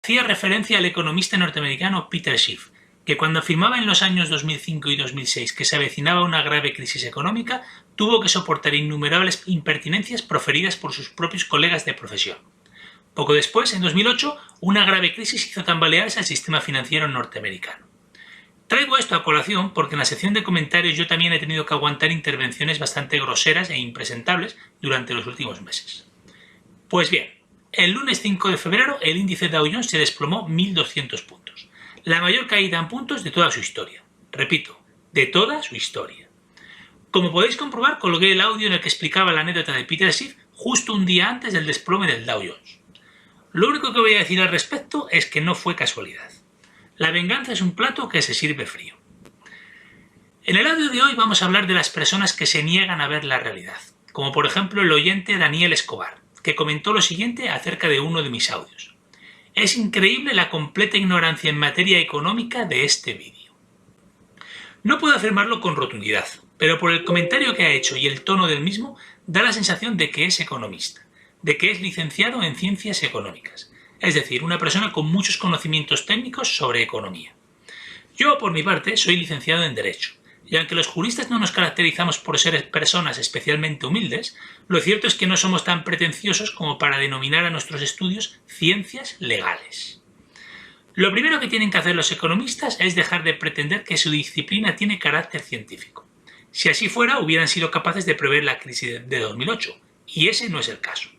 Hacía referencia al economista norteamericano Peter Schiff, que cuando afirmaba en los años 2005 y 2006 que se avecinaba una grave crisis económica, tuvo que soportar innumerables impertinencias proferidas por sus propios colegas de profesión. Poco después, en 2008, una grave crisis hizo tambalearse al sistema financiero norteamericano. Traigo esto a colación porque en la sección de comentarios yo también he tenido que aguantar intervenciones bastante groseras e impresentables durante los últimos meses. Pues bien, el lunes 5 de febrero el índice Dow Jones se desplomó 1.200 puntos, la mayor caída en puntos de toda su historia. Repito, de toda su historia. Como podéis comprobar, colgué el audio en el que explicaba la anécdota de Peter Schiff justo un día antes del desplome del Dow Jones. Lo único que voy a decir al respecto es que no fue casualidad. La venganza es un plato que se sirve frío. En el audio de hoy vamos a hablar de las personas que se niegan a ver la realidad, como por ejemplo el oyente Daniel Escobar, que comentó lo siguiente acerca de uno de mis audios. Es increíble la completa ignorancia en materia económica de este vídeo. No puedo afirmarlo con rotundidad, pero por el comentario que ha hecho y el tono del mismo, da la sensación de que es economista, de que es licenciado en ciencias económicas, es decir, una persona con muchos conocimientos técnicos sobre economía. Yo, por mi parte, soy licenciado en Derecho, y aunque los juristas no nos caracterizamos por ser personas especialmente humildes, lo cierto es que no somos tan pretenciosos como para denominar a nuestros estudios ciencias legales. Lo primero que tienen que hacer los economistas es dejar de pretender que su disciplina tiene carácter científico. Si así fuera, hubieran sido capaces de prever la crisis de 2008, y ese no es el caso.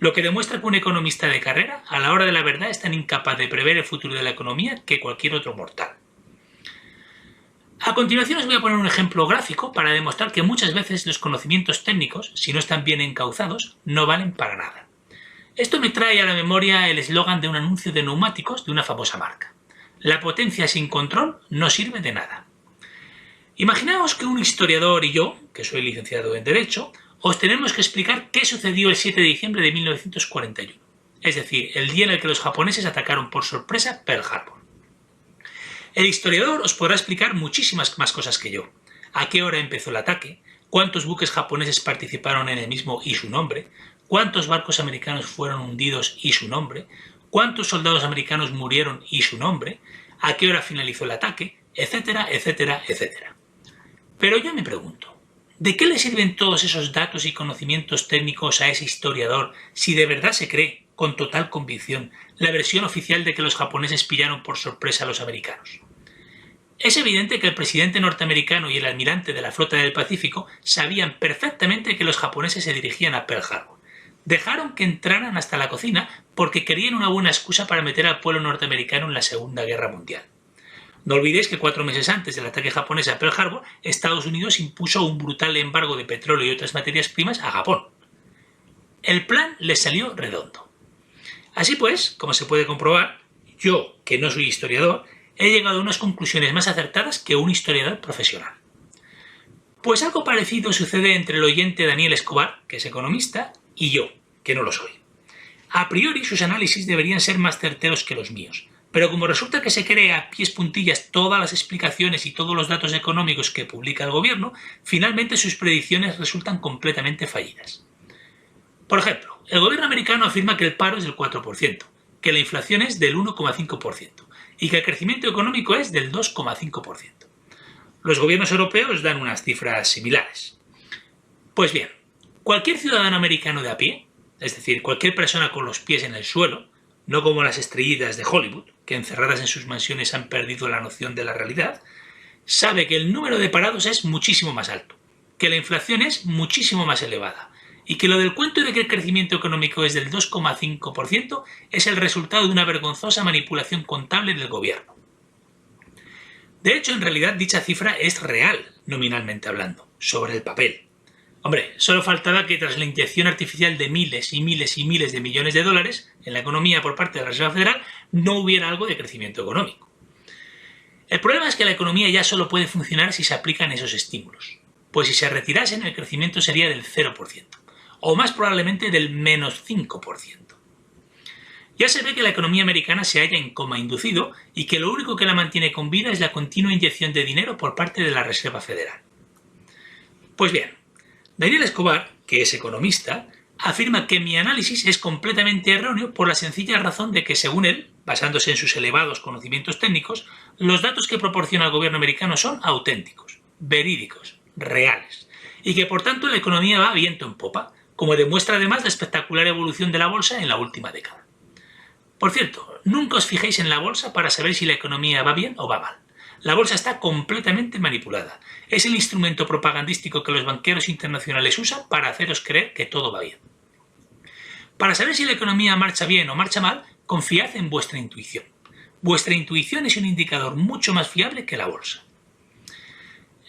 Lo que demuestra que un economista de carrera, a la hora de la verdad, es tan incapaz de prever el futuro de la economía que cualquier otro mortal. A continuación os voy a poner un ejemplo gráfico para demostrar que muchas veces los conocimientos técnicos, si no están bien encauzados, no valen para nada. Esto me trae a la memoria el eslogan de un anuncio de neumáticos de una famosa marca. La potencia sin control no sirve de nada. Imaginaos que un historiador y yo, que soy licenciado en Derecho, os tenemos que explicar qué sucedió el 7 de diciembre de 1941, es decir, el día en el que los japoneses atacaron por sorpresa Pearl Harbor. El historiador os podrá explicar muchísimas más cosas que yo. A qué hora empezó el ataque, cuántos buques japoneses participaron en el mismo y su nombre, cuántos barcos americanos fueron hundidos y su nombre, cuántos soldados americanos murieron y su nombre, a qué hora finalizó el ataque, etcétera, etcétera, etcétera. Pero yo me pregunto, ¿de qué le sirven todos esos datos y conocimientos técnicos a ese historiador si de verdad se cree, con total convicción, la versión oficial de que los japoneses pillaron por sorpresa a los americanos? Es evidente que el presidente norteamericano y el almirante de la flota del Pacífico sabían perfectamente que los japoneses se dirigían a Pearl Harbor. Dejaron que entraran hasta la cocina porque querían una buena excusa para meter al pueblo norteamericano en la Segunda Guerra Mundial. No olvidéis que 4 meses antes del ataque japonés a Pearl Harbor, Estados Unidos impuso un brutal embargo de petróleo y otras materias primas a Japón. El plan les salió redondo. Así pues, como se puede comprobar, yo, que no soy historiador, he llegado a unas conclusiones más acertadas que un historiador profesional. Pues algo parecido sucede entre el oyente Daniel Escobar, que es economista, y yo, que no lo soy. A priori sus análisis deberían ser más certeros que los míos, pero como resulta que se cree a pies puntillas todas las explicaciones y todos los datos económicos que publica el gobierno, finalmente sus predicciones resultan completamente fallidas. Por ejemplo, el gobierno americano afirma que el paro es del 4%, que la inflación es del 1,5% y que el crecimiento económico es del 2,5%. Los gobiernos europeos dan unas cifras similares. Pues bien, cualquier ciudadano americano de a pie, es decir, cualquier persona con los pies en el suelo, no como las estrellitas de Hollywood, que encerradas en sus mansiones han perdido la noción de la realidad, sabe que el número de parados es muchísimo más alto, que la inflación es muchísimo más elevada, y que lo del cuento de que el crecimiento económico es del 2,5% es el resultado de una vergonzosa manipulación contable del gobierno. De hecho, en realidad dicha cifra es real, nominalmente hablando, sobre el papel. Hombre, solo faltaba que tras la inyección artificial de miles y miles y miles de millones de dólares en la economía por parte de la Reserva Federal no hubiera algo de crecimiento económico. El problema es que la economía ya solo puede funcionar si se aplican esos estímulos, pues si se retirasen el crecimiento sería del 0%, o más probablemente del menos 5%. Ya se ve que la economía americana se halla en coma inducido y que lo único que la mantiene con vida es la continua inyección de dinero por parte de la Reserva Federal. Pues bien, Daniel Escobar, que es economista, afirma que mi análisis es completamente erróneo por la sencilla razón de que, según él, basándose en sus elevados conocimientos técnicos, los datos que proporciona el gobierno americano son auténticos, verídicos, reales, y que por tanto la economía va viento en popa, como demuestra además la espectacular evolución de la bolsa en la última década. Por cierto, nunca os fijéis en la bolsa para saber si la economía va bien o va mal. La bolsa está completamente manipulada. Es el instrumento propagandístico que los banqueros internacionales usan para haceros creer que todo va bien. Para saber si la economía marcha bien o marcha mal, confiad en vuestra intuición. Vuestra intuición es un indicador mucho más fiable que la bolsa.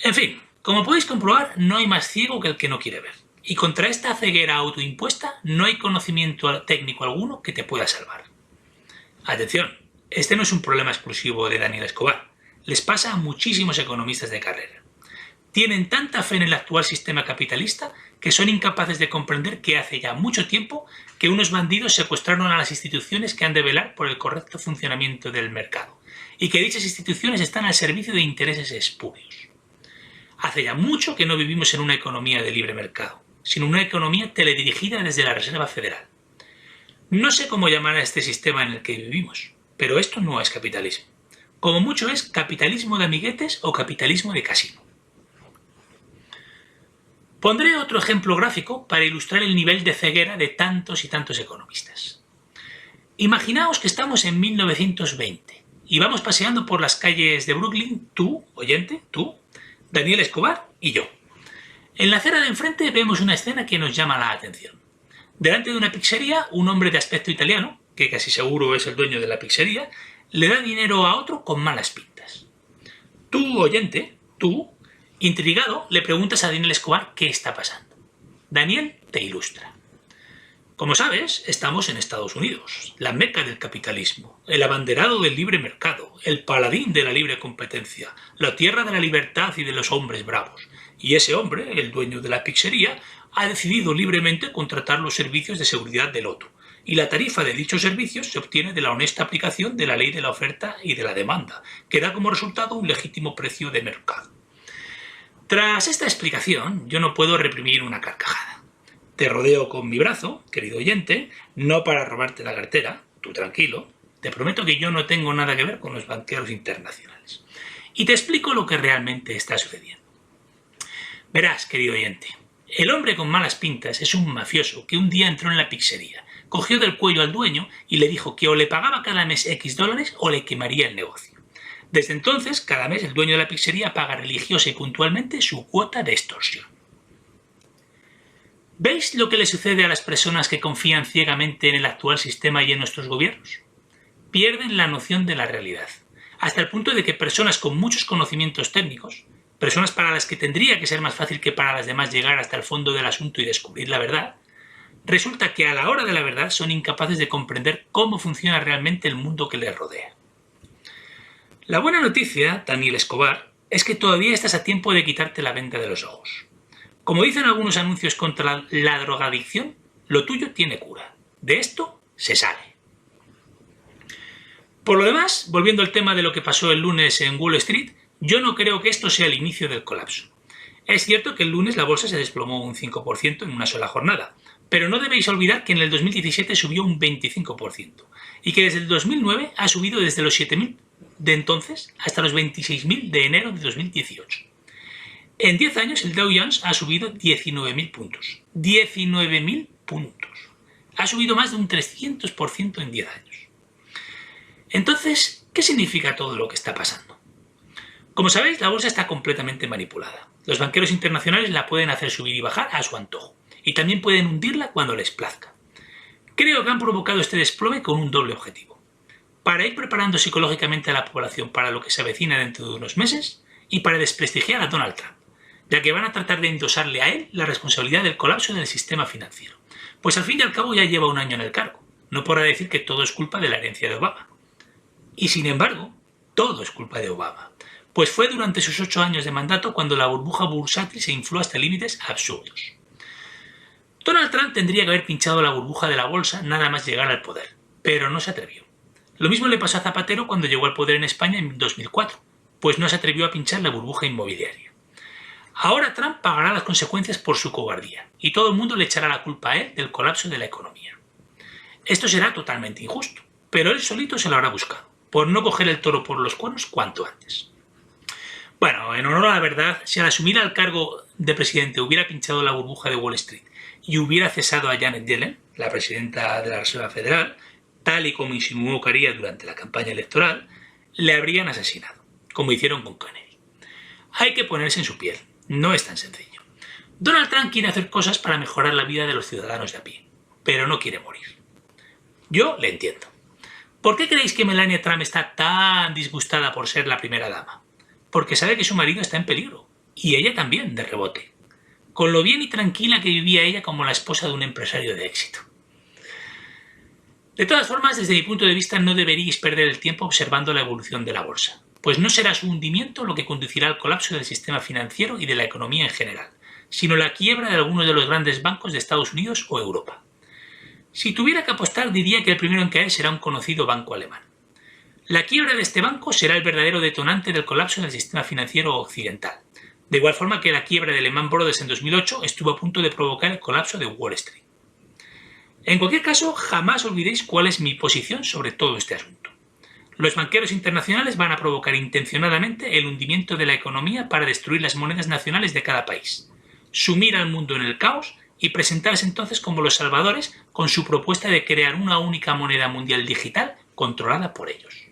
En fin, como podéis comprobar, no hay más ciego que el que no quiere ver. Y contra esta ceguera autoimpuesta no hay conocimiento técnico alguno que te pueda salvar. Atención, este no es un problema exclusivo de Daniel Escobar. Les pasa a muchísimos economistas de carrera. Tienen tanta fe en el actual sistema capitalista que son incapaces de comprender que hace ya mucho tiempo que unos bandidos secuestraron a las instituciones que han de velar por el correcto funcionamiento del mercado y que dichas instituciones están al servicio de intereses espurios. Hace ya mucho que no vivimos en una economía de libre mercado, sino una economía teledirigida desde la Reserva Federal. No sé cómo llamar a este sistema en el que vivimos, pero esto no es capitalismo. Como mucho es capitalismo de amiguetes o capitalismo de casino. Pondré otro ejemplo gráfico para ilustrar el nivel de ceguera de tantos y tantos economistas. Imaginaos que estamos en 1920 y vamos paseando por las calles de Brooklyn, tú, oyente, tú, Daniel Escobar y yo. En la acera de enfrente vemos una escena que nos llama la atención. Delante de una pizzería, un hombre de aspecto italiano, que casi seguro es el dueño de la pizzería, le da dinero a otro con malas pintas. Tú, oyente, tú, intrigado, le preguntas a Daniel Escobar qué está pasando. Daniel te ilustra. Como sabes, estamos en Estados Unidos, la meca del capitalismo, el abanderado del libre mercado, el paladín de la libre competencia, la tierra de la libertad y de los hombres bravos. Y ese hombre, el dueño de la pizzería, ha decidido libremente contratar los servicios de seguridad del otro, y la tarifa de dichos servicios se obtiene de la honesta aplicación de la ley de la oferta y de la demanda, que da como resultado un legítimo precio de mercado. Tras esta explicación, yo no puedo reprimir una carcajada. Te rodeo con mi brazo, querido oyente, no para robarte la cartera, tú tranquilo, te prometo que yo no tengo nada que ver con los banqueros internacionales. Y te explico lo que realmente está sucediendo. Verás, querido oyente, el hombre con malas pintas es un mafioso que un día entró en la pizzería, cogió del cuello al dueño y le dijo que o le pagaba cada mes X dólares o le quemaría el negocio. Desde entonces, cada mes el dueño de la pizzería paga religiosa y puntualmente su cuota de extorsión. ¿Veis lo que le sucede a las personas que confían ciegamente en el actual sistema y en nuestros gobiernos? Pierden la noción de la realidad, hasta el punto de que personas con muchos conocimientos técnicos, personas para las que tendría que ser más fácil que para las demás llegar hasta el fondo del asunto y descubrir la verdad, resulta que a la hora de la verdad son incapaces de comprender cómo funciona realmente el mundo que les rodea. La buena noticia, Daniel Escobar, es que todavía estás a tiempo de quitarte la venda de los ojos. Como dicen algunos anuncios contra la drogadicción, lo tuyo tiene cura. De esto se sale. Por lo demás, volviendo al tema de lo que pasó el lunes en Wall Street, yo no creo que esto sea el inicio del colapso. Es cierto que el lunes la bolsa se desplomó un 5% en una sola jornada, pero no debéis olvidar que en el 2017 subió un 25% y que desde el 2009 ha subido desde los 7.000 de entonces hasta los 26.000 de enero de 2018. En 10 años el Dow Jones ha subido 19.000 puntos. 19.000 puntos. Ha subido más de un 300% en 10 años. Entonces, ¿qué significa todo lo que está pasando? Como sabéis, la bolsa está completamente manipulada. Los banqueros internacionales la pueden hacer subir y bajar a su antojo, y también pueden hundirla cuando les plazca. Creo que han provocado este desplome con un doble objetivo: para ir preparando psicológicamente a la población para lo que se avecina dentro de unos meses y para desprestigiar a Donald Trump, ya que van a tratar de endosarle a él la responsabilidad del colapso del sistema financiero, pues al fin y al cabo ya lleva un año en el cargo. No podrá decir que todo es culpa de la herencia de Obama. Y sin embargo, todo es culpa de Obama, pues fue durante sus 8 años de mandato cuando la burbuja bursátil se infló hasta límites absurdos. Donald Trump tendría que haber pinchado la burbuja de la bolsa nada más llegar al poder, pero no se atrevió. Lo mismo le pasó a Zapatero cuando llegó al poder en España en 2004, pues no se atrevió a pinchar la burbuja inmobiliaria. Ahora Trump pagará las consecuencias por su cobardía y todo el mundo le echará la culpa a él del colapso de la economía. Esto será totalmente injusto, pero él solito se lo habrá buscado, por no coger el toro por los cuernos cuanto antes. Bueno, en honor a la verdad, si al asumir el cargo de presidente hubiera pinchado la burbuja de Wall Street y hubiera cesado a Janet Yellen, la presidenta de la Reserva Federal, tal y como insinuó que haría durante la campaña electoral, le habrían asesinado, como hicieron con Kennedy. Hay que ponerse en su piel, no es tan sencillo. Donald Trump quiere hacer cosas para mejorar la vida de los ciudadanos de a pie, pero no quiere morir. Yo le entiendo. ¿Por qué creéis que Melania Trump está tan disgustada por ser la primera dama? Porque sabe que su marido está en peligro, y ella también, de rebote, con lo bien y tranquila que vivía ella como la esposa de un empresario de éxito. De todas formas, desde mi punto de vista, no deberíais perder el tiempo observando la evolución de la bolsa, pues no será su hundimiento lo que conducirá al colapso del sistema financiero y de la economía en general, sino la quiebra de algunos de los grandes bancos de Estados Unidos o Europa. Si tuviera que apostar, diría que el primero en caer será un conocido banco alemán. La quiebra de este banco será el verdadero detonante del colapso del sistema financiero occidental, de igual forma que la quiebra de Lehman Brothers en 2008 estuvo a punto de provocar el colapso de Wall Street. En cualquier caso, jamás olvidéis cuál es mi posición sobre todo este asunto. Los banqueros internacionales van a provocar intencionadamente el hundimiento de la economía para destruir las monedas nacionales de cada país, sumir al mundo en el caos y presentarse entonces como los salvadores con su propuesta de crear una única moneda mundial digital controlada por ellos.